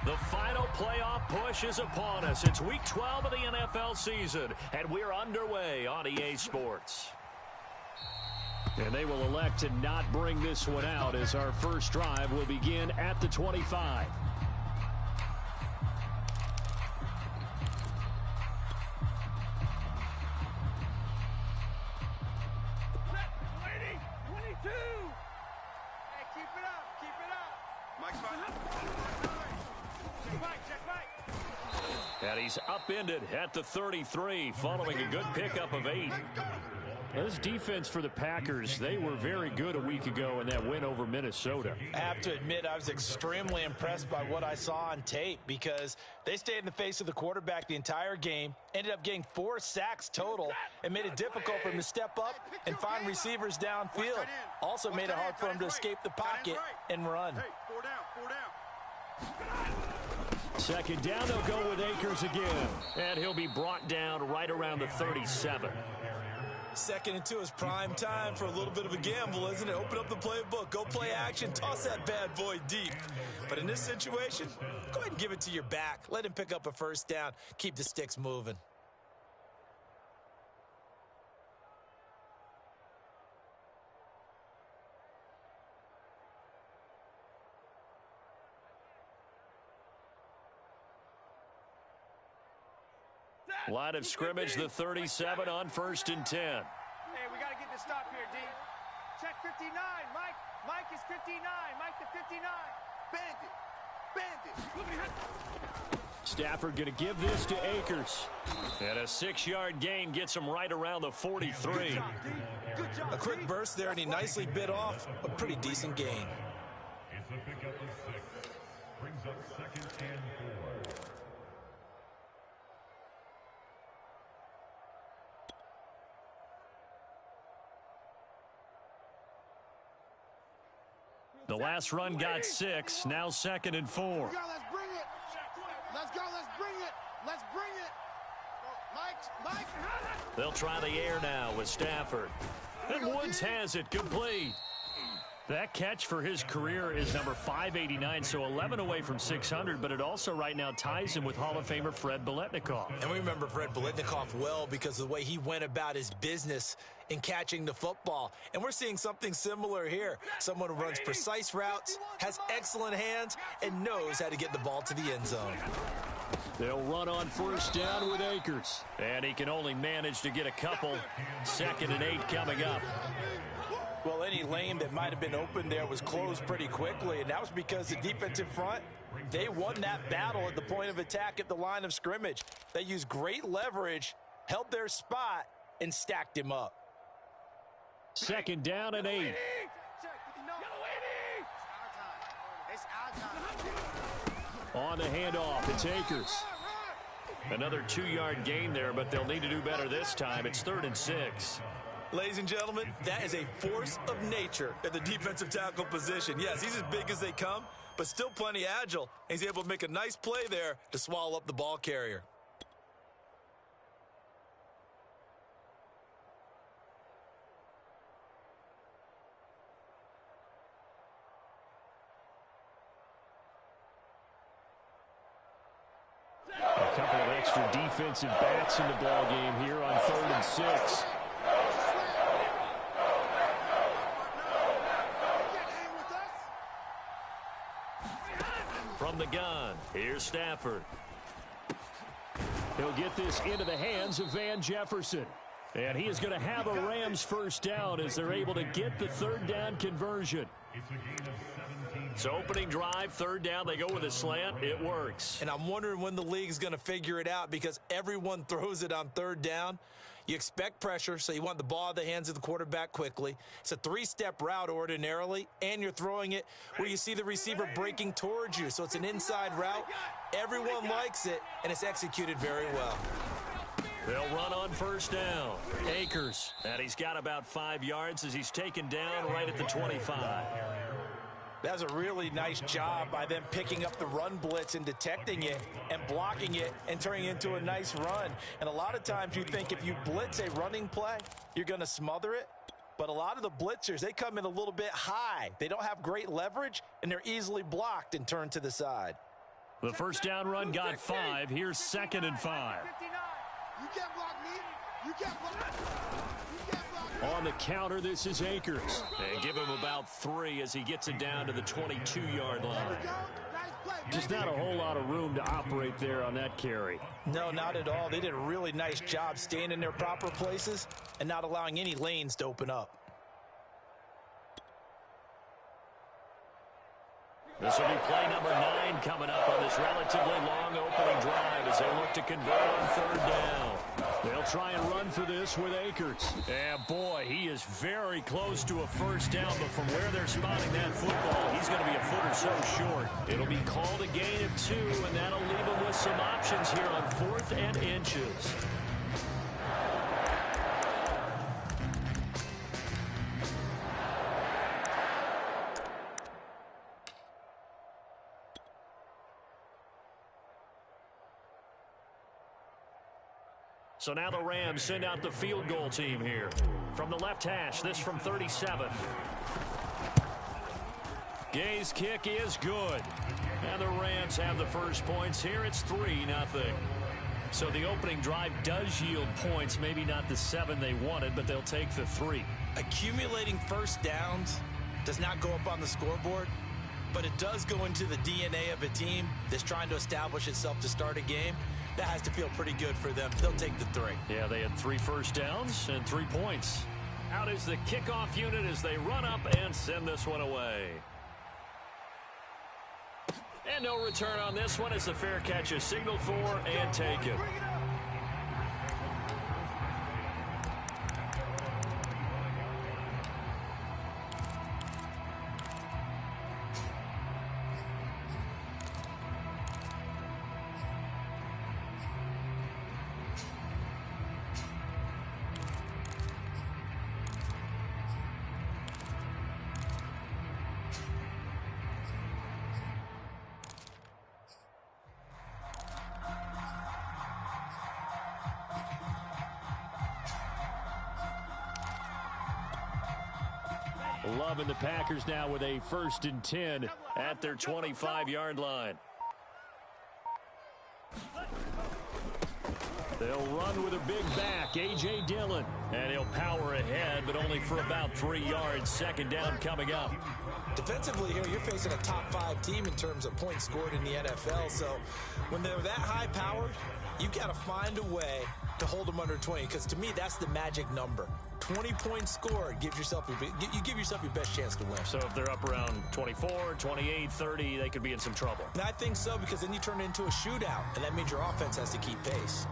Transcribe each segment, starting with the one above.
The final playoff push is upon us. It's Week 12 of the NFL season, and we're underway on EA Sports. And they will elect to not bring this one out as our first drive will begin at the 25. And he's upended at the 33 following a good pickup of 8. This defense for the Packers, they were very good a week ago in that win over Minnesota. I have to admit, I was extremely impressed by what I saw on tape because they stayed in the face of the quarterback the entire game, ended up getting 4 sacks total, and made it difficult for him to step up and find receivers downfield. Also made it hard for him to escape the pocket and run. Second down, they'll go with Akers again. And he'll be brought down right around the 37. 2nd and 2 is prime time for a little bit of a gamble, isn't it? Open up the playbook, go play action, toss that bad boy deep. But in this situation, go ahead and give it to your back. Let him pick up a first down. Keep the sticks moving. Line of scrimmage, the 37 on 1st and 10. Hey, we got to get this stop here, D. Check 59. Mike is 59. Mike the 59. Bandit. Stafford going to give this to Akers. And a 6-yard gain gets him right around the 43. Good job, D. Good job, a quick burst there, and he nicely bit off a pretty decent gain. It's a pickup of 6. Brings up 2nd and 4. The last run got 6. Now 2nd and 4. Let's bring it. Let's go. Let's bring it. Let's bring it. Mike. They'll try the air now with Stafford. And Woods has it complete. That catch for his career is number 589, so 11 away from 600, but it also right now ties him with Hall of Famer Fred Biletnikoff. And we remember Fred Biletnikoff well because of the way he went about his business in catching the football. And we're seeing something similar here. Someone who runs precise routes, has excellent hands, and knows how to get the ball to the end zone. They'll run on 1st down with Akers. And he can only manage to get a couple. 2nd and 8 coming up. Well, any lane that might have been open there was closed pretty quickly, and that was because the defensive front, they won that battle at the point of attack at the line of scrimmage. They used great leverage, held their spot, and stacked him up. 2nd down and 8. On the handoff, it's Akers. Another 2-yard gain there, but they'll need to do better this time. It's 3rd and 6. Ladies and gentlemen, that is a force of nature at the defensive tackle position. Yes, he's as big as they come, but still plenty agile. He's able to make a nice play there to swallow up the ball carrier. A couple of extra defensive backs in the ball game here on 3rd and 6. From the gun, here's Stafford. He'll get this into the hands of Van Jefferson. And he is going to have a Rams first down as they're able to get the 3rd down conversion. It's opening drive, 3rd down. They go with a slant. It works. And I'm wondering when the league's going to figure it out because everyone throws it on 3rd down. You expect pressure, so you want the ball in the hands of the quarterback quickly. It's a 3-step route ordinarily, and you're throwing it where you see the receiver breaking towards you. So it's an inside route. Everyone likes it, and it's executed very well. They'll run on 1st down. Akers, and he's got about 5 yards as he's taken down right at the 25. That was a really nice job by them picking up the run blitz and detecting it and blocking it and turning it into a nice run. And a lot of times you think if you blitz a running play, you're going to smother it. But a lot of the blitzers, they come in a little bit high. They don't have great leverage, and they're easily blocked and turned to the side. The first down run got 5. Here's 2nd and 5. You can't block me. You can't block me. On the counter, this is Akers. And give him about 3 as he gets it down to the 22-yard line. Just not a whole lot of room to operate there on that carry. No, not at all. They did a really nice job staying in their proper places and not allowing any lanes to open up. This will be play number 9 coming up on this relatively long opening drive as they look to convert on 3rd down. They'll try and run for this with Akers. And boy, he is very close to a first down, but from where they're spotting that football, he's going to be a foot or so short. It'll be called a gain of 2, and that'll leave him with some options here on 4th and inches. So now the Rams send out the field goal team here. From the left hash, this from 37. Gay's kick is good. And the Rams have the first points here. It's 3-0. So the opening drive does yield points. Maybe not the 7 they wanted, but they'll take the 3. Accumulating first downs does not go up on the scoreboard, but it does go into the DNA of a team that's trying to establish itself to start a game. That has to feel pretty good for them. They'll take the 3. Yeah, they had 3 first downs and 3 points. Out is the kickoff unit as they run up and send this one away. And no return on this one as the fair catch is signaled for and taken. Loving the Packers now with a 1st and 10 at their 25-yard line. They'll run with a big back, A.J. Dillon. And he'll power ahead, but only for about 3 yards. 2nd down coming up. Defensively here, you're facing a top 5 team in terms of points scored in the NFL. So when they're that high-powered, you got to find a way to hold them under 20, because to me, that's the magic number. 20 points scored, you give yourself your best chance to win. So if they're up around 24, 28, 30, they could be in some trouble. And I think so, because then you turn it into a shootout, and that means your offense has to keep pace.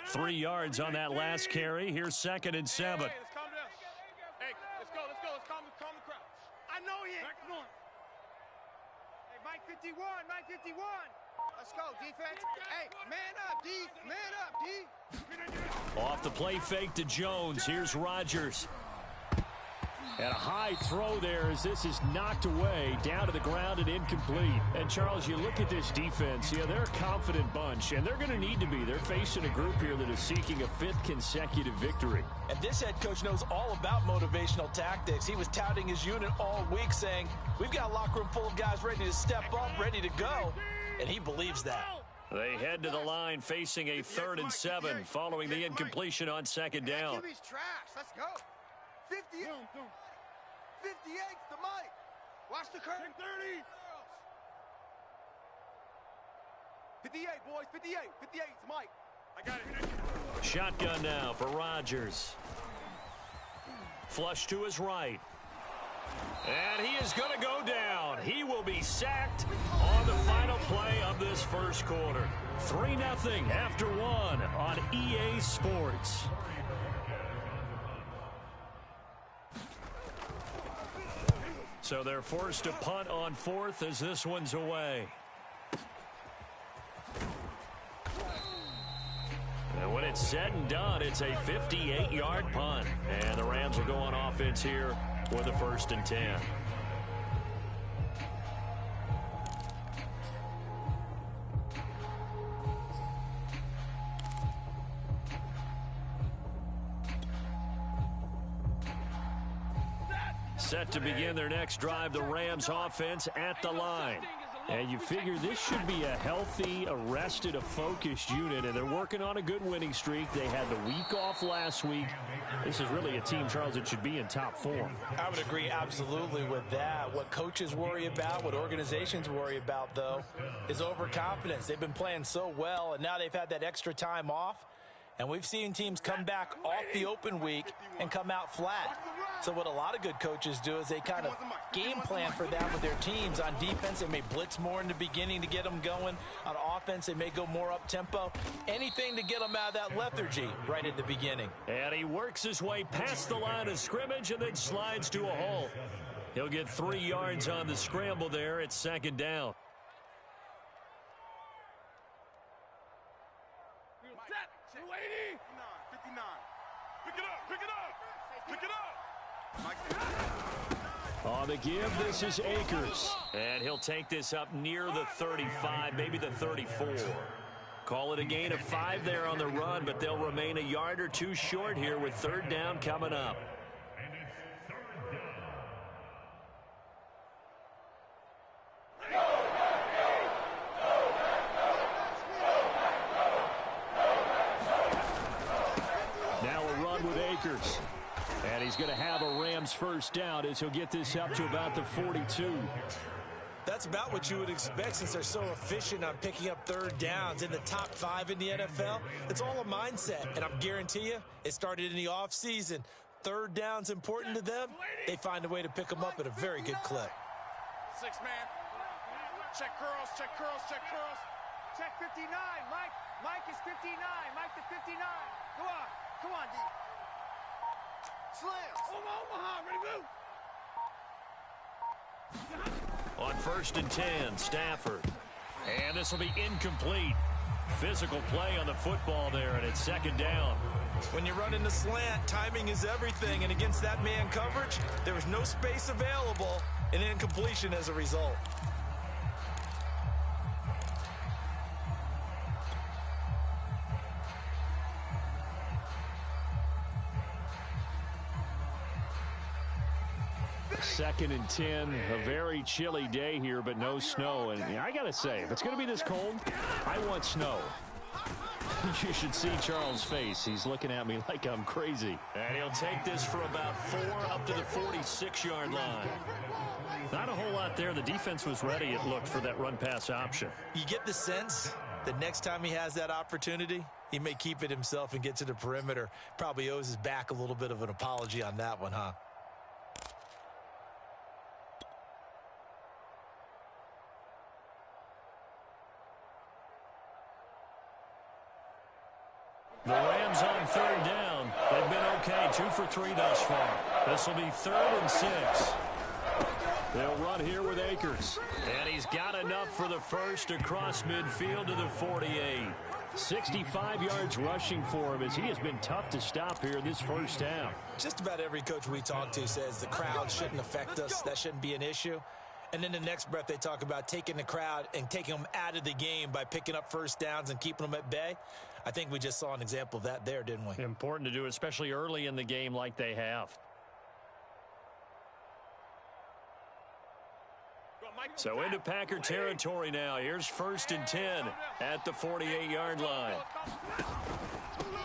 3 yards on that last carry. Here's 2nd and 7. Hey, let's calm down. Hey, let's go. Let's calm the crowd. I know he ain't. Hey, Mike 51, Mike 51. Let's go, defense. Hey, man up, D. Man up, D. Off the play fake to Jones. Here's Rodgers. And a high throw there as this is knocked away, down to the ground and incomplete. And, Charles, you look at this defense, yeah, they're a confident bunch, and they're going to need to be. They're facing a group here that is seeking a 5th consecutive victory. And this head coach knows all about motivational tactics. He was touting his unit all week, saying, we've got a locker room full of guys ready to step up, ready to go, and he believes that. They head to the line facing a 3rd and 7 following the incompletion on 2nd down. Jimmy's trash. Let's go. 58. 58's the Mike. Watch the curtain. 30. 58, boys. 58. 58's Mike. I got it. Shotgun now for Rodgers. Flush to his right. And he is going to go down. He will be sacked on the final play of this first quarter. 3-0 after 1 on EA Sports. So they're forced to punt on 4th as this one's away. And when it's said and done, it's a 58-yard punt. And the Rams will go on offense here with a 1st and 10. Set to begin their next drive, the Rams offense at the line. And you figure this should be a healthy, arrested, a focused unit, and they're working on a good winning streak. They had the week off last week. This is really a team, Charles, that should be in top form. I would agree absolutely with that. What coaches worry about, what organizations worry about, though, is overconfidence. They've been playing so well, and now they've had that extra time off. And we've seen teams come back off the open week and come out flat. So what a lot of good coaches do is they kind of game plan for that with their teams. On defense, they may blitz more in the beginning to get them going. On offense, they may go more up-tempo. Anything to get them out of that lethargy right at the beginning. And he works his way past the line of scrimmage and then slides to a halt. He'll get 3 yards on the scramble there at second down. On the give, this is Akers. And he'll take this up near the 35, maybe the 34. Call it a gain of 5 there on the run, but they'll remain a yard or 2 short here with third down coming up. Now a run with Akers. And he's going to have a Rams first down as he'll get this up to about the 42. That's about what you would expect since they're so efficient on picking up third downs in the top 5 in the NFL. It's all a mindset, and I guarantee you it started in the offseason. Third down's important to them. They find a way to pick them up at a very good clip. 6 man. Check curls, check curls, check curls. Check 59, Mike. Mike is 59. Mike to 59. Come on, D. Slam. Omaha, ready move. On 1st and 10, Stafford. And this will be incomplete. Physical play on the football there, and it's second down. When you run in the slant, timing is everything, and against that man coverage, there was no space available, and incompletion as a result. Second and 10, a very chilly day here, but no snow. And I got to say, if it's going to be this cold, I want snow. You should see Charles' face. He's looking at me like I'm crazy. And he'll take this for about 4 up to the 46-yard line. Not a whole lot there. The defense was ready, it looked, for that run-pass option. You get the sense that next time he has that opportunity, he may keep it himself and get to the perimeter. Probably owes his back a little bit of an apology on that one, huh? The Rams on third down. They've been okay, 2 for 3 thus far. This will be 3rd and 6. They'll run here with Akers. And he's got enough for the first across midfield to the 48. 65 yards rushing for him as he has been tough to stop here this first half. Just about every coach we talk to says the crowd shouldn't affect us. That shouldn't be an issue. And then the next breath they talk about taking the crowd and taking them out of the game by picking up first downs and keeping them at bay. I think we just saw an example of that there, didn't we? Important to do, especially early in the game like they have. So into Packer territory now. Here's 1st and 10 at the 48-yard line.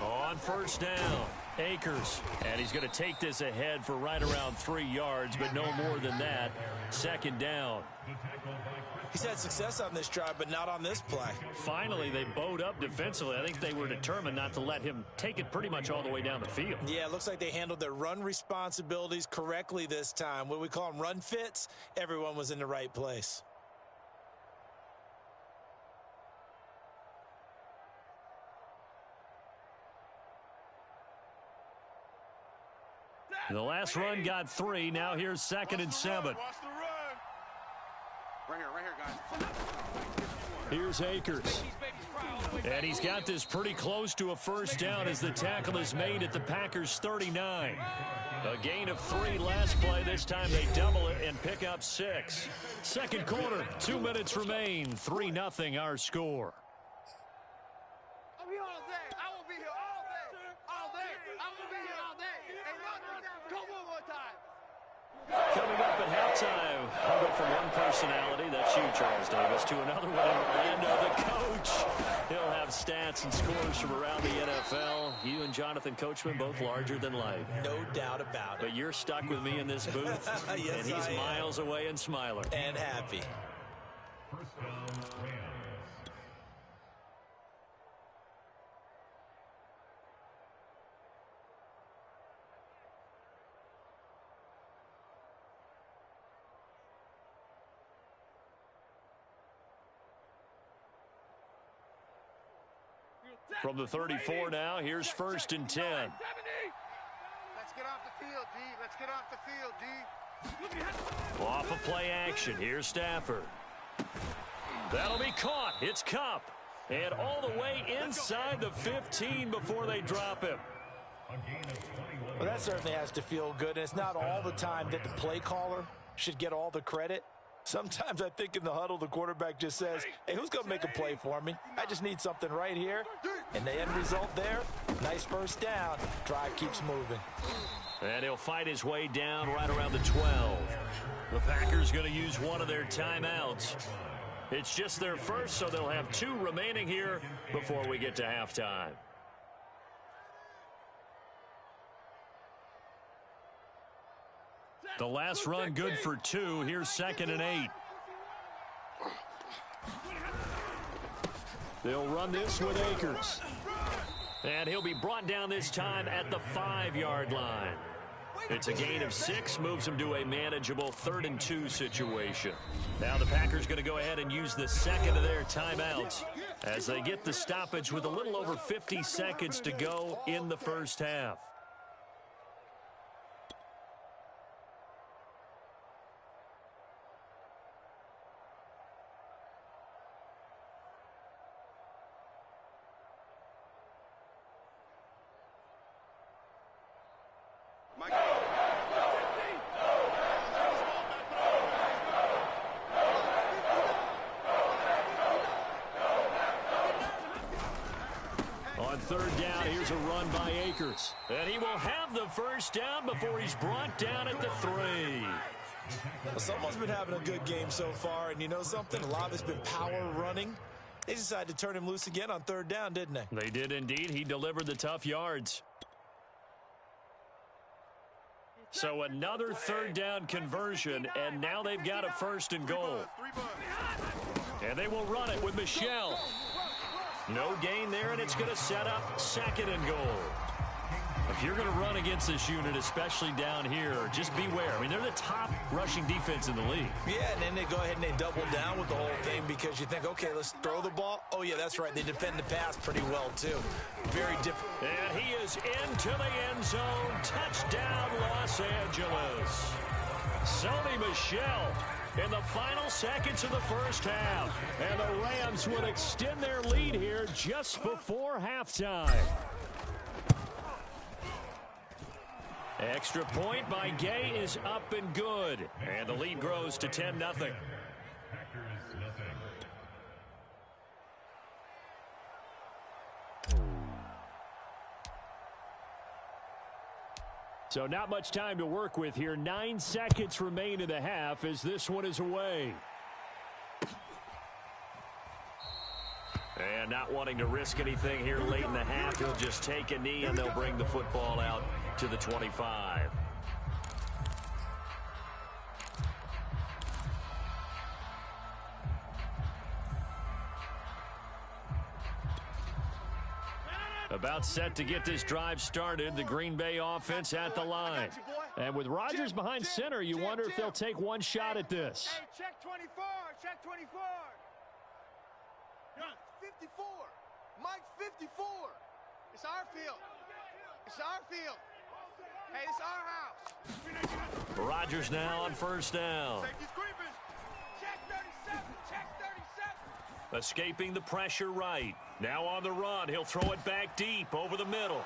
On first down, Akers. And he's going to take this ahead for right around 3 yards, but no more than that. Second down. He's had success on this drive, but not on this play. Finally, they bowed up defensively. I think they were determined not to let him take it pretty much all the way down the field. Yeah, it looks like they handled their run responsibilities correctly this time. What we call them run fits, everyone was in the right place. The last run got 3. Now here's 2nd and 7. Right here, guys. Here's Akers. And he's got this pretty close to a first down as the tackle is made at the Packers' 39. A gain of 3 last play. This time they double it and pick up 6. Second quarter, 2 minutes remain. 3-0 our score. I'll be here all day. I will be here all day. All day. I will be here all day. Hey, come one more time. Coming up at half. time, I'll go from one personality, that's you, Charles Davis, to another one in Orlando. The coach, he'll have stats and scores from around the NFL. You and Jonathan Coachman, both larger than life. No doubt about it. But you're stuck with me in this booth, yes, and he's miles away and smiling. And happy. First down, Rams. From the 34 now, here's 1st and 10. Let's get off the field, D. Let's get off the field, D. Off of play action, here's Stafford. That'll be caught. It's Kupp. And all the way inside the 15 before they drop him. Well, that certainly has to feel good. And it's not all the time that the play caller should get all the credit. Sometimes I think in the huddle, the quarterback just says, hey, who's going to make a play for me? I just need something right here. And the end result there, nice first down. Drive keeps moving. And he'll fight his way down right around the 12. The Packers going to use one of their timeouts. It's just their first, so they'll have 2 remaining here before we get to halftime. The last run good for 2. Here's 2nd and 8. They'll run this with Akers. And he'll be brought down this time at the 5-yard line. It's a gain of 6, moves him to a manageable 3rd and 2 situation. Now the Packers going to go ahead and use the second of their timeouts as they get the stoppage with a little over 50 seconds to go in the first half. On 3rd down, here's a run by Akers. And he will have the first down before he's brought down at the 3. Well, someone's been having a good game so far, and you know something? A lot of it's been power running. They decided to turn him loose again on 3rd down, didn't they? They did indeed. He delivered the tough yards. So another 3rd down conversion, and now they've got a 1st and goal. And they will run it with Michel. No gain there, and it's going to set up 2nd and goal. If you're going to run against this unit, especially down here, just beware. I mean, they're the top rushing defense in the league. Yeah, and then they go ahead and they double down with the whole thing because you think, okay, let's throw the ball. Oh, yeah, that's right. They defend the pass pretty well, too. Very different. And he is into the end zone. Touchdown, Los Angeles. Sony Michel in the final seconds of the first half. And the Rams would extend their lead here just before halftime. Extra point by Gay is up and good. And the lead grows to 10-0. So not much time to work with here. 9 seconds remain in the half as this one is away. And not wanting to risk anything here late in the half, he'll just take a knee and they'll bring the football out to the 25. About set to get this drive started, the Green Bay offense at the line. And with Rodgers behind center, you wonder if they'll take one shot at this. Hey, check 24, check 24. 54, Mike 54. It's our field. It's our field. Hey, it's our house. Rodgers now on 1st down. Safety's creeping. Check 37, check 37. Escaping the pressure right. Now on the run. He'll throw it back deep over the middle.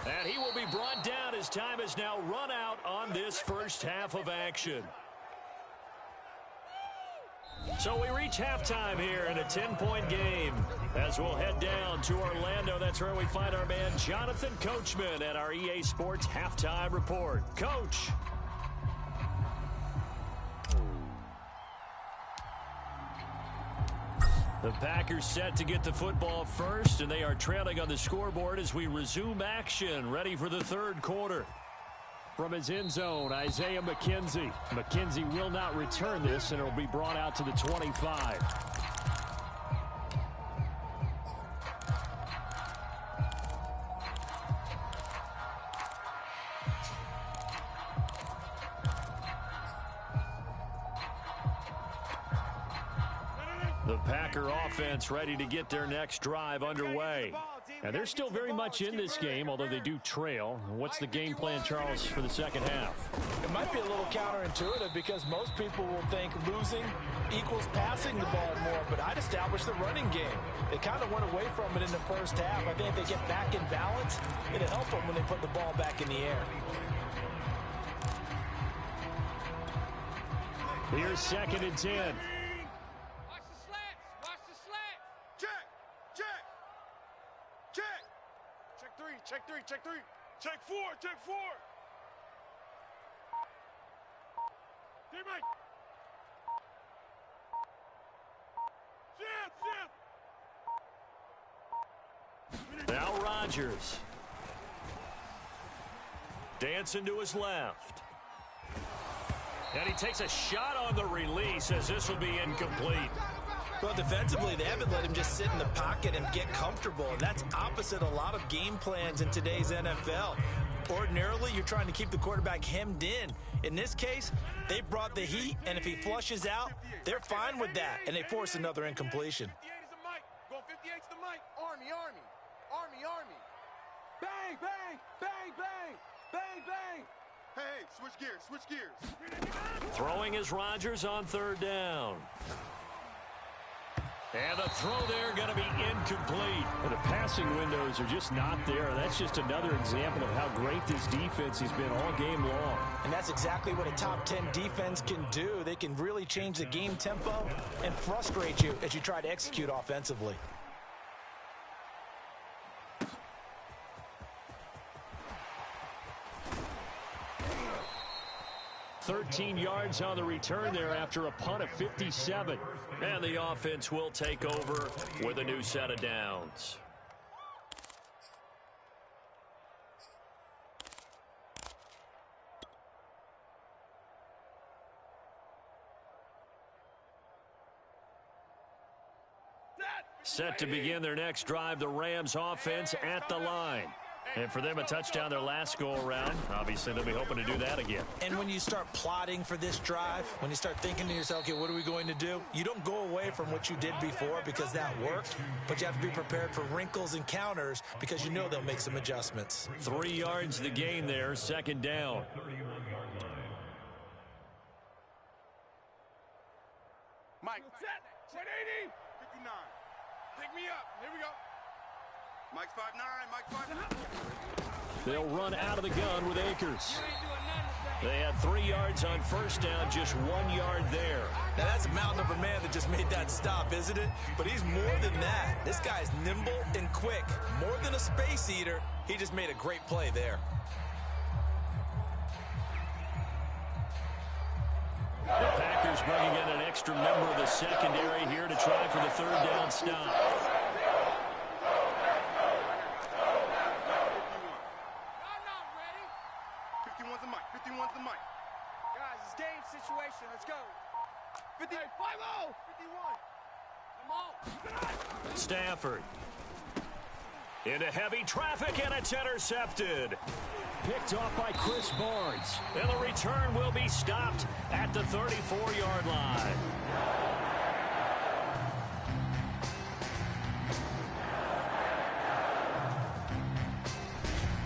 And he will be brought down as time is now run out on this first half of action. So we reach halftime here in a 10-point game. As we'll head down to Orlando, that's where we find our man Jonathan Coachman at our EA Sports Halftime Report. Coach. The Packers set to get the football first, and they are trailing on the scoreboard as we resume action, ready for the third quarter. From his end zone, Isaiah McKenzie. McKenzie will not return this, and it will be brought out to the 25. The Packer offense ready to get their next drive underway. And they're still very much in this game, although they do trail. What's the game plan, Charles, for the second half? It might be a little counterintuitive because most people will think losing equals passing the ball more, but I'd establish the running game. They kind of went away from it in the first half. I think if they get back in balance, it'll help them when they put the ball back in the air. Here's 2nd and 10. Check three. Check four. Teammate. Zip. Now Rodgers. Dancing to his left. And he takes a shot on the release as this will be incomplete. Well, defensively, they haven't let him just sit in the pocket and get comfortable, and that's opposite a lot of game plans in today's NFL. Ordinarily, you're trying to keep the quarterback hemmed in. In this case, they brought the heat, and if he flushes out, they're fine with that, and they force another incompletion. 58 is the mic. Go 58's the mic. Army. Bang. Hey, switch gears. Throwing is Rodgers on 3rd down. And the throw there going to be incomplete. And the passing windows are just not there. That's just another example of how great this defense has been all game long. And that's exactly what a top 10 defense can do. They can really change the game tempo and frustrate you as you try to execute offensively. 13 yards on the return there after a punt of 57. And the offense will take over with a new set of downs. Set to begin their next drive, the Rams offense at the line. And for them, a touchdown their last go-around. Obviously, they'll be hoping to do that again. And when you start plotting for this drive, when you start thinking to yourself, okay, what are we going to do? You don't go away from what you did before because that worked, but you have to be prepared for wrinkles and counters because you know they'll make some adjustments. 3 yards the gain there, 2nd down. Mike, set 180, 59. Pick me up. Here we go. Mike's 5'9", They'll run out of the gun with Akers. They had 3 yards on 1st down, just 1 yard there. Now that's a mountain of a man that just made that stop, isn't it? But he's more than that. This guy's nimble and quick. More than a space eater, he just made a great play there. The Packers bringing in an extra member of the secondary here to try for the 3rd down stop. Situation, let's go. 50, 5-0, 51. Come on. Stafford. Into heavy traffic, and it's intercepted. Picked off by Chris Barnes. And the return will be stopped at the 34-yard line.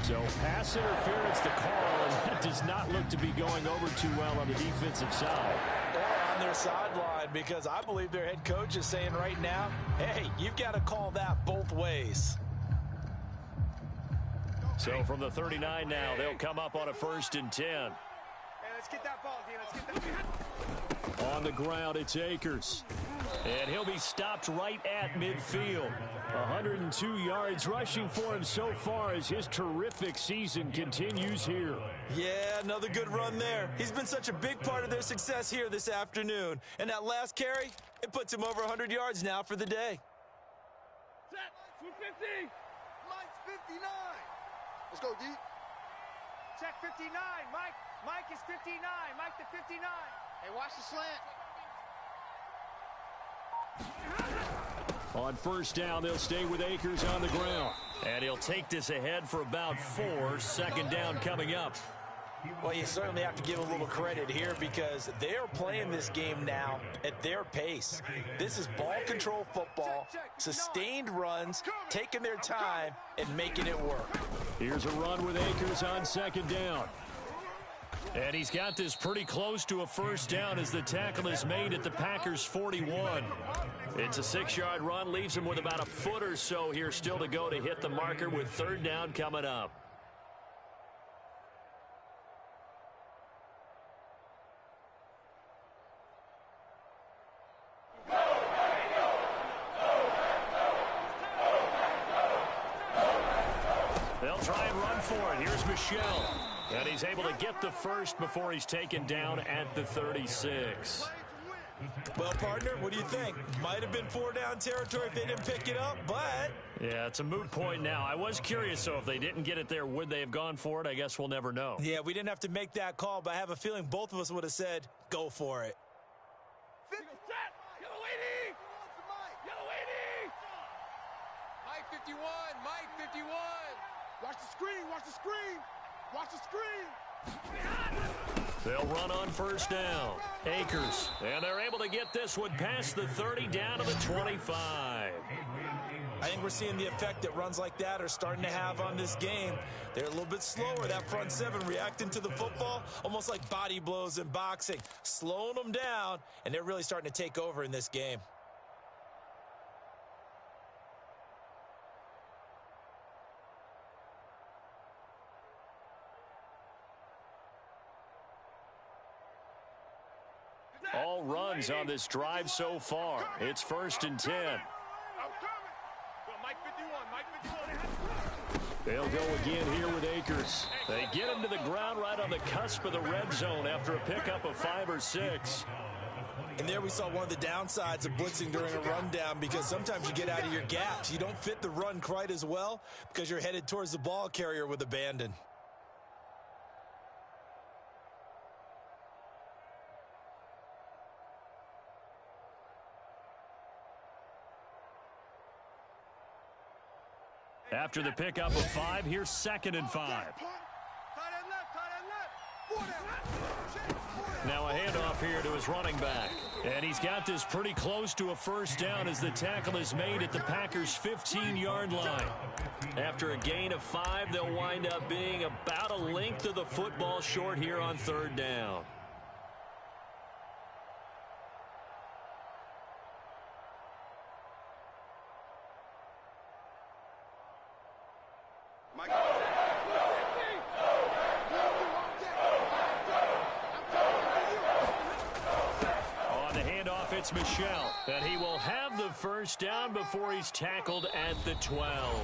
So pass interference to call, and that does not look to be going over too well on the defensive side. Or on their sideline, because I believe their head coach is saying right now, hey, you've got to call that both ways. So from the 39 now, they'll come up on a 1st and 10. Hey, let's get that ball, D. Let's get that. On the ground, it's Akers. And he'll be stopped right at midfield. 102 yards rushing for him so far as his terrific season continues here. Yeah, another good run there. He's been such a big part of their success here this afternoon. And that last carry, it puts him over 100 yards now for the day. Set. 250. Mike's 59. Let's go, D. Check 59. Mike is 59. Mike to 59. Hey, watch the slant. On first down, they'll stay with Akers on the ground. And he'll take this ahead for about 4. Second down coming up. Well, you certainly have to give a little credit here because they are playing this game now at their pace. This is ball control football, sustained runs, taking their time, and making it work. Here's a run with Akers on second down. And he's got this pretty close to a first down as the tackle is made at the Packers' 41. It's a 6-yard run, leaves him with about a foot or so here still to go to hit the marker with third down coming up. They'll try and run for it. Here's Michelle. And he's able to get the first before he's taken down at the 36. Well, partner, what do you think? Might have been 4-down territory if they didn't pick it up, but... Yeah, it's a moot point now. I was curious, so if they didn't get it there, would they have gone for it? I guess we'll never know. Yeah, we didn't have to make that call, but I have a feeling both of us would have said, go for it. Yellow 80! Yellow 80! Mike 51! Mike 51! Watch the screen! Watch the screen! Watch the screen! They'll run on first down. Akers. And they're able to get this one past the 30 down to the 25. I think we're seeing the effect that runs like that are starting to have on this game. They're a little bit slower, that front seven reacting to the football, almost like body blows in boxing, slowing them down, and they're really starting to take over in this game. All runs on this drive so far. It's 1st and 10. Mike 51, Mike 51. They'll go again here with Akers. They get him to the ground right on the cusp of the red zone after a pickup of 5 or 6. And there we saw one of the downsides of blitzing during a rundown because sometimes you get out of your gaps. You don't fit the run quite as well because you're headed towards the ball carrier with abandon. After the pickup of 5, here's 2nd and 5. Now a handoff here to his running back. And he's got this pretty close to a first down as the tackle is made at the Packers' 15-yard line. After a gain of 5, they'll wind up being about a length of the football short here on third down. On the handoff, it's Michelle, and he will have the first down before he's tackled at the 12.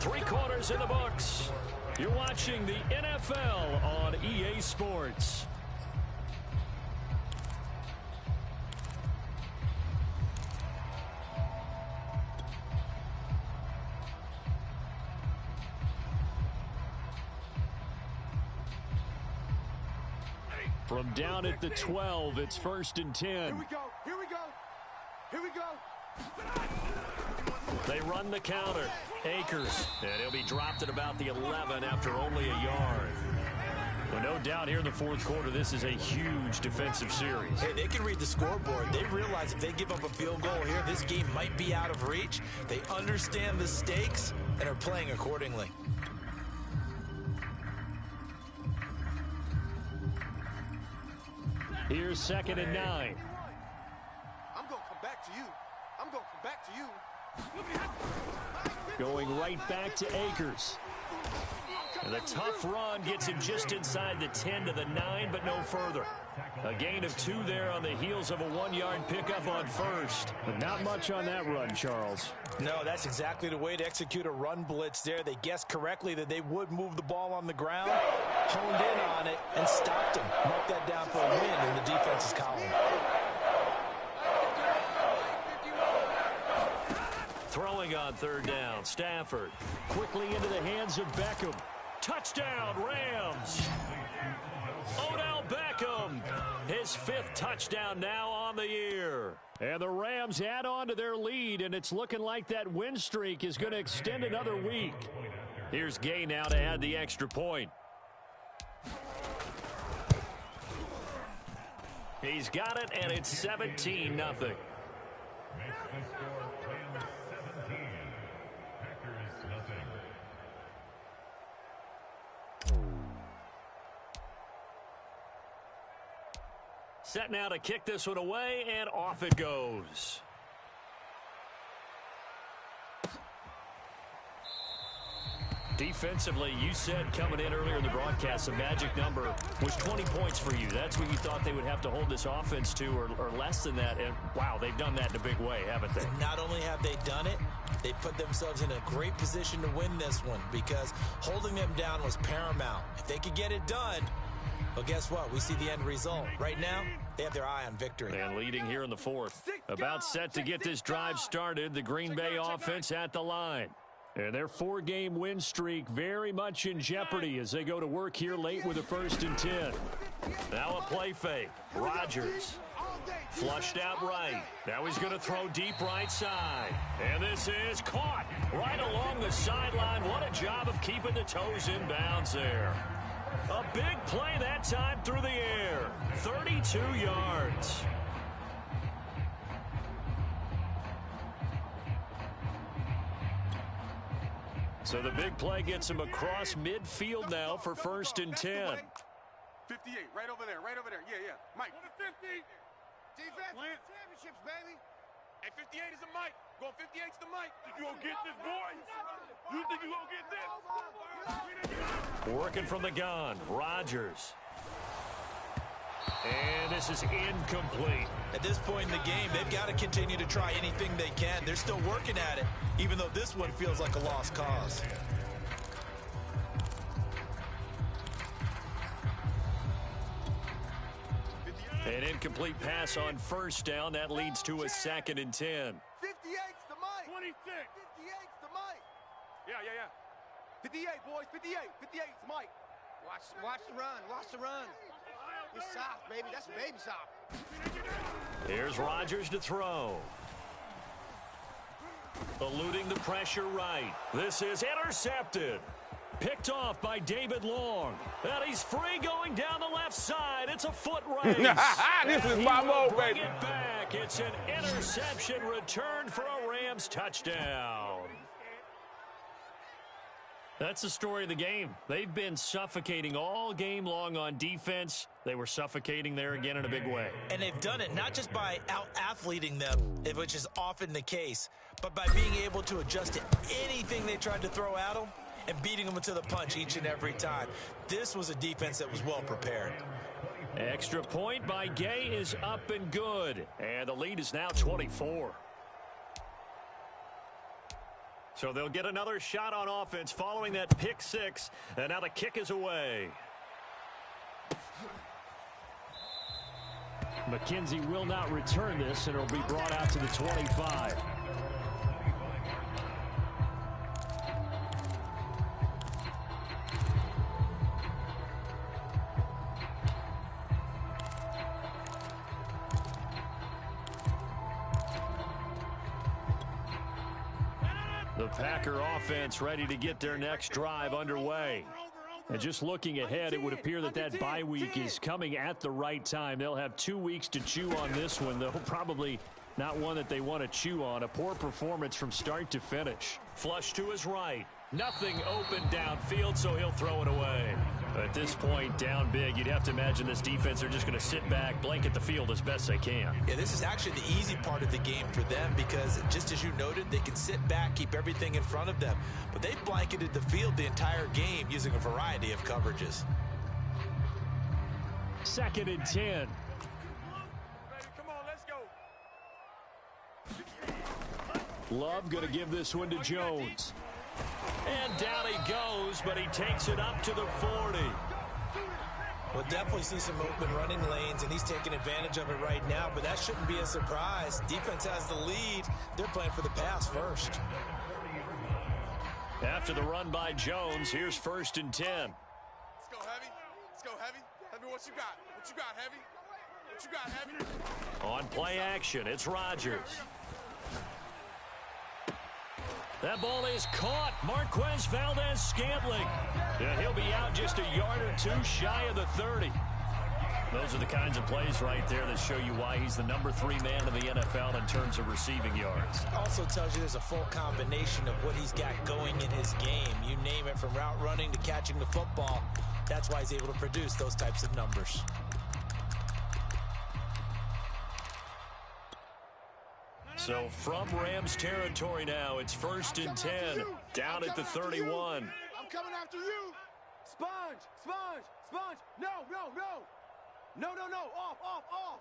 3 quarters in the books. You're watching the NFL on EA Sports. From down at the 12, it's 1st and 10. Here we go. Here we go. Here we go. They run the counter. Akers. And he'll be dropped at about the 11 after only a yard. Well, no doubt here in the 4th quarter, this is a huge defensive series. Hey, they can read the scoreboard. They realize if they give up a field goal here, this game might be out of reach. They understand the stakes and are playing accordingly. Here's 2nd and 9. I'm going to come back to you. I'm going to come back to you. Going right back to Akers. And the tough run gets him just inside the 10 to the 9, but no further. A gain of 2 there on the heels of a 1-yard pickup on first. But not much on that run, Charles. No, that's exactly the way to execute a run blitz there. They guessed correctly that they would move the ball on the ground, honed in on it, and stopped him. Mark that down for a win in the defense's column. Throwing on third down, Stafford quickly into the hands of Beckham. Touchdown, Rams! Odell Beckham, his 5th touchdown now on the year. And the Rams add on to their lead, and it's looking like that win streak is going to extend another week. Here's Gay now to add the extra point. He's got it, and it's 17-0. Makes the score Rams 17, Packers nothing. Set now to kick this one away, and off it goes. Defensively, you said coming in earlier in the broadcast, the magic number was 20 points for you. That's what you thought they would have to hold this offense to, or less than that. And, wow, they've done that in a big way, haven't they? Not only have they done it, they put themselves in a great position to win this one because holding them down was paramount. If they could get it done, well, guess what? We see the end result. Right now, they have their eye on victory. And leading here in the 4th. About set to get this drive started, the Green Bay offense at the line. And their 4-game win streak very much in jeopardy as they go to work here late with a 1st and 10. Now a play fake. Rodgers flushed out right. Now he's going to throw deep right side. And this is caught right along the sideline. What a job of keeping the toes in bounds there. A big play that time through the air. 32 yards. So the big play gets him across midfield now for 1st and 10. 58, right over there, Yeah. Mike. 50. Defense, championships, baby. Hey, 58 is the Mike. Going 58's the Mike. You gonna get this, boy? You think you gonna get this? Working from the gun, Rodgers. And this is incomplete. At this point in the game, they've got to continue to try anything they can. They're still working at it, even though this one feels like a lost cause. An incomplete pass on 1st down. That leads to a 2nd and 10. 58's the Mike. 26. 58's the Mike. Yeah. 58, boys. 58's Mike. Watch the run. It's soft, baby. That's baby soft. Here's Rodgers to throw. Eluding the pressure right. This is intercepted. Picked off by David Long. And he's free going down the left side. It's a foot race. This is my mode, baby. Bring it back. It's an interception return for a Rams touchdown. That's the story of the game. They've been suffocating all game long on defense. They were suffocating there again in a big way. And they've done it not just by out-athleting them, which is often the case, but by being able to adjust to anything they tried to throw at them and beating them to the punch each and every time. This was a defense that was well prepared. Extra point by Gay is up and good. And the lead is now 24. So they'll get another shot on offense following that pick 6. And now the kick is away. McKenzie will not return this, and it'll be brought out to the 25. The Packer offense ready to get their next drive underway. And just looking ahead, it would appear that that bye week is coming at the right time. They'll have 2 weeks to chew on this one, though probably not one that they want to chew on. A poor performance from start to finish. Flush to his right. Nothing open downfield, so he'll throw it away. At this point, down big, you'd have to imagine this defense are just going to sit back, blanket the field as best they can. Yeah, this is actually the easy part of the game for them because, just as you noted, they can sit back, keep everything in front of them. But they've blanketed the field the entire game using a variety of coverages. 2nd and 10. Come on, let's go. Love going to give this one to Jones. And down he goes, but he takes it up to the 40. We'll definitely see some open running lanes, and he's taking advantage of it right now, but that shouldn't be a surprise. Defense has the lead. They're playing for the pass first. After the run by Jones, here's 1st and 10. Let's go, Heavy. Let's go, Heavy. Heavy, what you got? What you got, Heavy? What you got, Heavy? On play action, it's Rodgers. That ball is caught. Marquez Valdez-Scantling. Yeah, he'll be out just a yard or two shy of the 30. Those are the kinds of plays right there that show you why he's the number 3 man in the NFL in terms of receiving yards. Also tells you there's a full combination of what he's got going in his game. You name it, from route running to catching the football. That's why he's able to produce those types of numbers. So from Rams territory now, it's 1st and 10, down at the 31. I'm coming after you. Sponge, sponge, sponge. No, no, no. No, no, no. Off, off, off.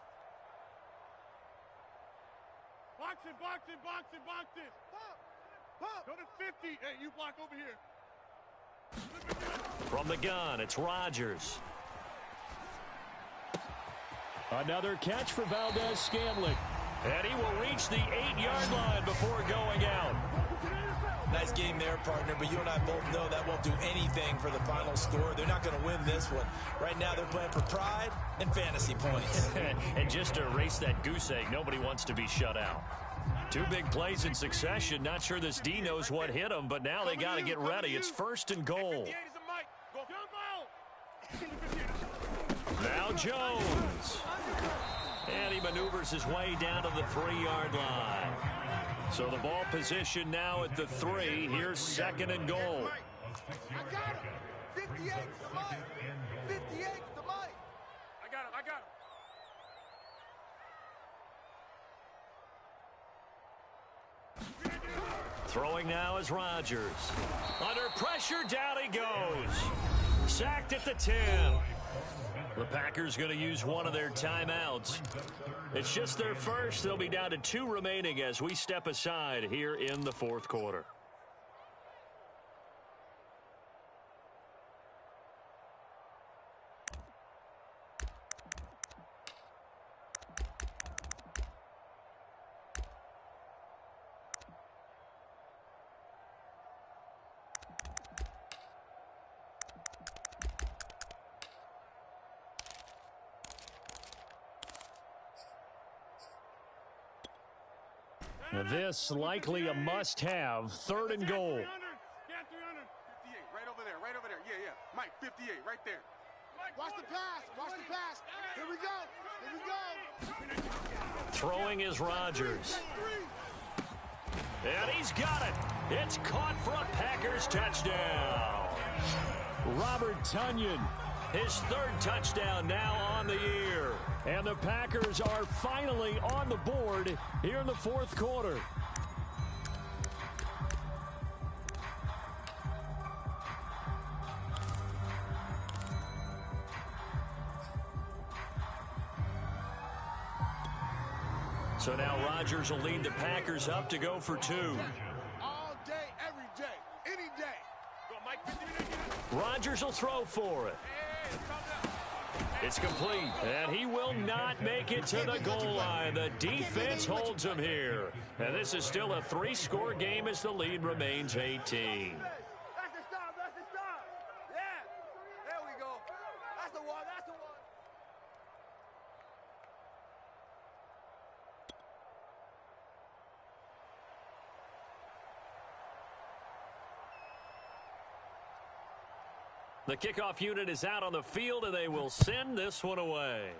Box it, box it, box it, box it. Pop, pop. Go to 50. Hey, you block over here. From the gun, it's Rodgers. Another catch for Valdez-Scantling. And he will reach the 8-yard line before going out. Nice game there, partner, but you and I both know that won't do anything for the final score. They're not going to win this one. Right now, they're playing for pride and fantasy points. And just to erase that goose egg, nobody wants to be shut out. 2 big plays in succession. Not sure this D knows what hit him, but now they got to get ready. It's 1st and goal. Now Jones. And he maneuvers his way down to the 3-yard line. So the ball position now at the 3. Here's 2nd and goal. I got him. 58 to Mike. 58 to Mike. I got him. I got him. Throwing now is Rodgers. Under pressure, down he goes. Sacked at the 10. The Packers going to use one of their timeouts. It's just their first. They'll be down to 2 remaining as we step aside here in the 4th quarter. Now this likely a must-have. 3rd and goal. 58, right over there, right over there. Yeah, yeah. Mike, 58, right there. Watch the pass, watch the pass. Here we go, here we go. Throwing is Rodgers. And he's got it. It's caught for a Packers touchdown. Robert Tonyan, his 3rd touchdown now on the year. And the Packers are finally on the board here in the 4th quarter. So now Rodgers will lead the Packers up to go for 2. All day, every day, any day. Go, Mike, 50 minutes. Rodgers will throw for it. It's complete, and he will not make it to the goal line. The defense holds him here. And this is still a 3-score game as the lead remains 18. That's the stop, that's the stop. Yeah, there we go. That's the one, that's the one. The kickoff unit is out on the field, and they will send this one away.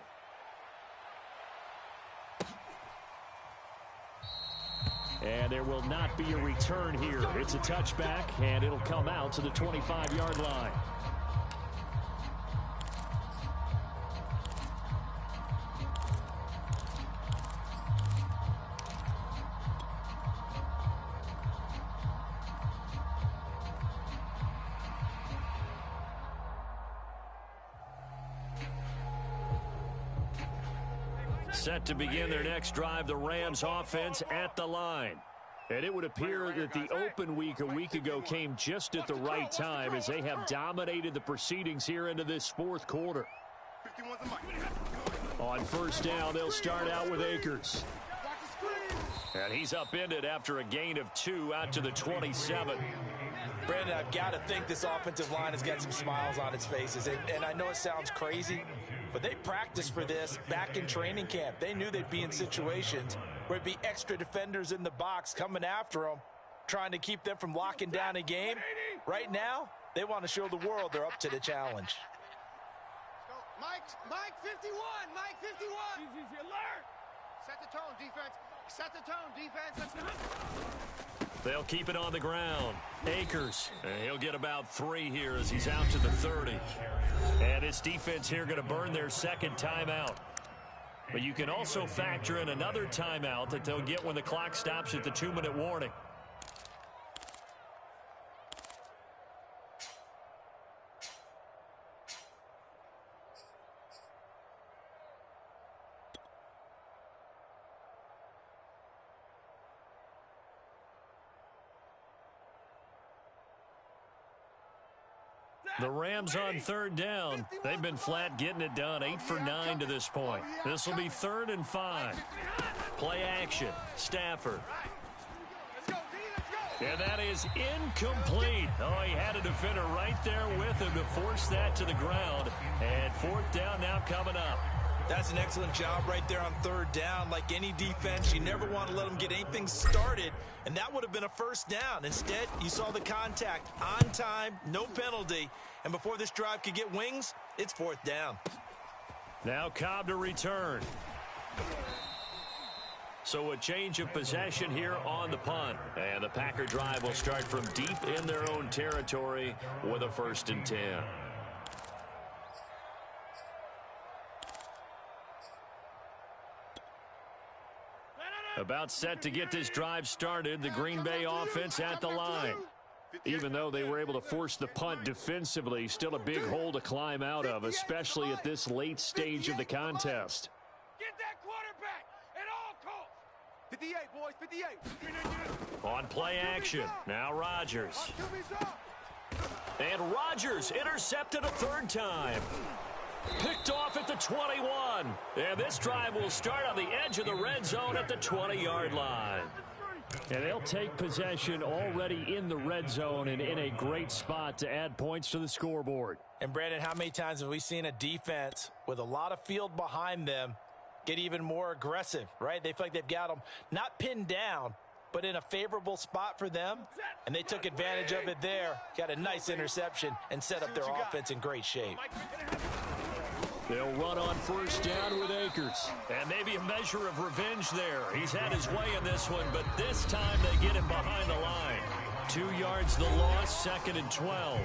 And there will not be a return here. It's a touchback, and it'll come out to the 25-yard line. Set to begin their next drive, the Rams offense at the line. And it would appear that the open week a week ago came just at the right time as they have dominated the proceedings here into this fourth quarter. On first down, they'll start out with Akers. And he's upended after a gain of 2 out to the 27. Brandon, I've got to think this offensive line has got some smiles on its faces. And I know it sounds crazy, but they practiced for this back in training camp. They knew they'd be in situations where it'd be extra defenders in the box coming after them, trying to keep them from locking down a game. Right now, they want to show the world they're up to the challenge. Mike 51, Mike 51. Easy, alert. Set the tone, defense. Set the tone, defense. Let's go. They'll keep it on the ground. Akers, and he'll get about 3 here as he's out to the 30. And his defense here going to burn their second timeout. But you can also factor in another timeout that they'll get when the clock stops at the 2-minute warning. The Rams on third down. They've been flat getting it done. 8 for 9 to this point. This will be 3rd and 5. Play action. Stafford. And that is incomplete. Oh, he had a defender right there with him to force that to the ground. And 4th down now coming up. That's an excellent job right there on 3rd down. Like any defense, you never want to let them get anything started, and that would have been a 1st down. Instead, you saw the contact on time, no penalty, and before this drive could get wings, it's 4th down. Now Cobb to return. So a change of possession here on the punt, and the Packer drive will start from deep in their own territory with a 1st and 10. About set to get this drive started, the Green Bay offense at the line. Even though they were able to force the punt defensively, still a big hole to climb out of, especially at this late stage of the contest. Get that quarterback at all costs. 58, boys, 58. On play action, now Rodgers. And Rodgers intercepted a 3rd time. Picked off at the 21. And this drive will start on the edge of the red zone at the 20-yard line. And they'll take possession already in the red zone and in a great spot to add points to the scoreboard. And, Brandon, how many times have we seen a defense with a lot of field behind them get even more aggressive, right? They feel like they've got them not pinned down, but in a favorable spot for them. And they took advantage of it there, got a nice interception, and set up their offense in great shape. They'll run on 1st down with Akers. And maybe a measure of revenge there. He's had his way in this one, but this time they get him behind the line. 2 yards the loss, 2nd and 12.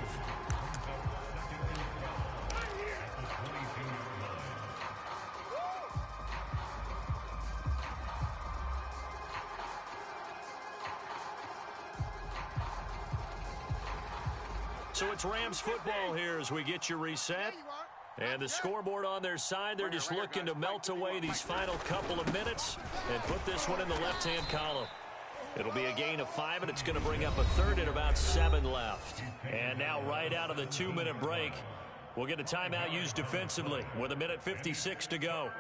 So it's Rams football here as we get you reset. And the scoreboard on their side, they're just looking to melt away these final couple of minutes and put this one in the left-hand column. It'll be a gain of 5, and it's going to bring up a 3rd and about 7 left. And now right out of the 2-minute break, we'll get a timeout used defensively with 1:56 to go.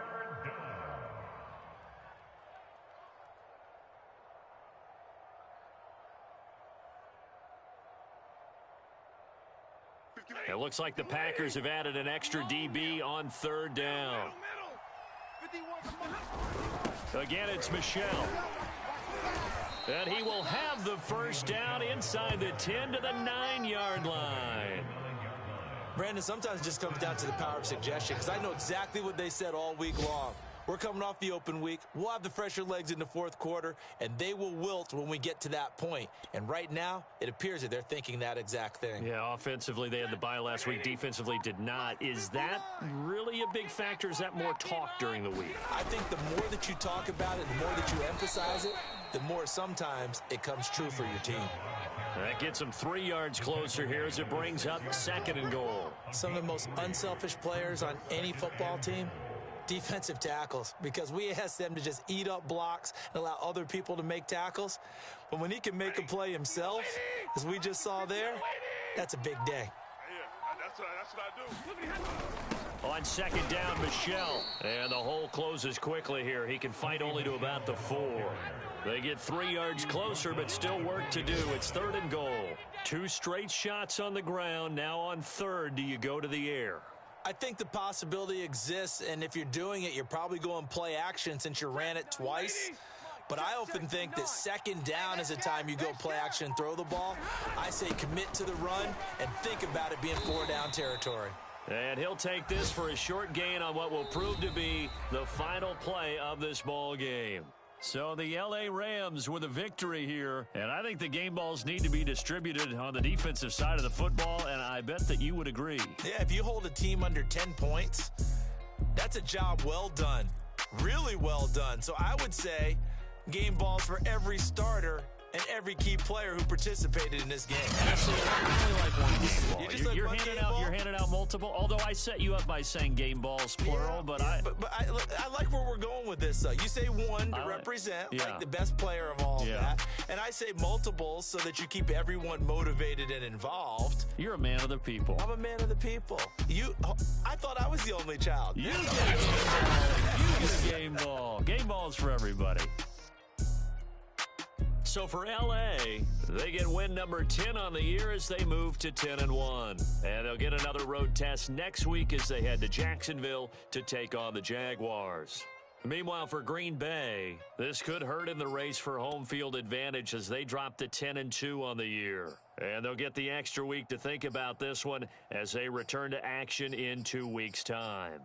It looks like the Packers have added an extra DB on 3rd down. Again, it's Michel. And he will have the 1st down inside the 10 to the 9-yard line. Brandon, sometimes it just comes down to the power of suggestion, because I know exactly what they said all week long. We're coming off the open week. We'll have the fresher legs in the 4th quarter, and they will wilt when we get to that point. And right now, it appears that they're thinking that exact thing. Yeah, offensively, they had the bye last week. Defensively, did not. Is that really a big factor? Is that more talk during the week? I think the more that you talk about it, the more that you emphasize it, the more sometimes it comes true for your team. That gets them 3 yards closer here as it brings up 2nd and goal. Some of the most unselfish players on any football team defensive tackles, because we asked them to just eat up blocks and allow other people to make tackles. But when he can make a play himself, as we just saw there, that's a big day. That's what I do. On second down, Michel. And the hole closes quickly here. He can fight only to about the 4. They get 3 yards closer, but still work to do. It's 3rd and goal. 2 straight shots on the ground. Now on 3rd, do you go to the air? I think the possibility exists, and if you're doing it, you're probably going play action since you ran it twice. But I often think that second down is a time you go play action and throw the ball. I say commit to the run and think about it being 4-down territory. And he'll take this for a short gain on what will prove to be the final play of this ball game. So the L.A. Rams with a victory here, and I think the game balls need to be distributed on the defensive side of the football, and I bet that you would agree. Yeah, if you hold a team under 10 points, that's a job well done, really well done. So I would say game balls for every starter and every key player who participated in this game. I only like one game ball. You're handing out multiple. Although I set you up by saying game balls plural, but I like where we're going with this. Though you say one to represent like the best player of all that, and I say multiples so that you keep everyone motivated and involved. You're a man of the people. I'm a man of the people. I thought I was the only child. You get a game ball. Game balls for everybody. So for L.A., they get win number 10 on the year as they move to 10-1. And they'll get another road test next week as they head to Jacksonville to take on the Jaguars. Meanwhile, for Green Bay, this could hurt in the race for home field advantage as they drop to 10-2 on the year. And they'll get the extra week to think about this one as they return to action in 2 weeks' time.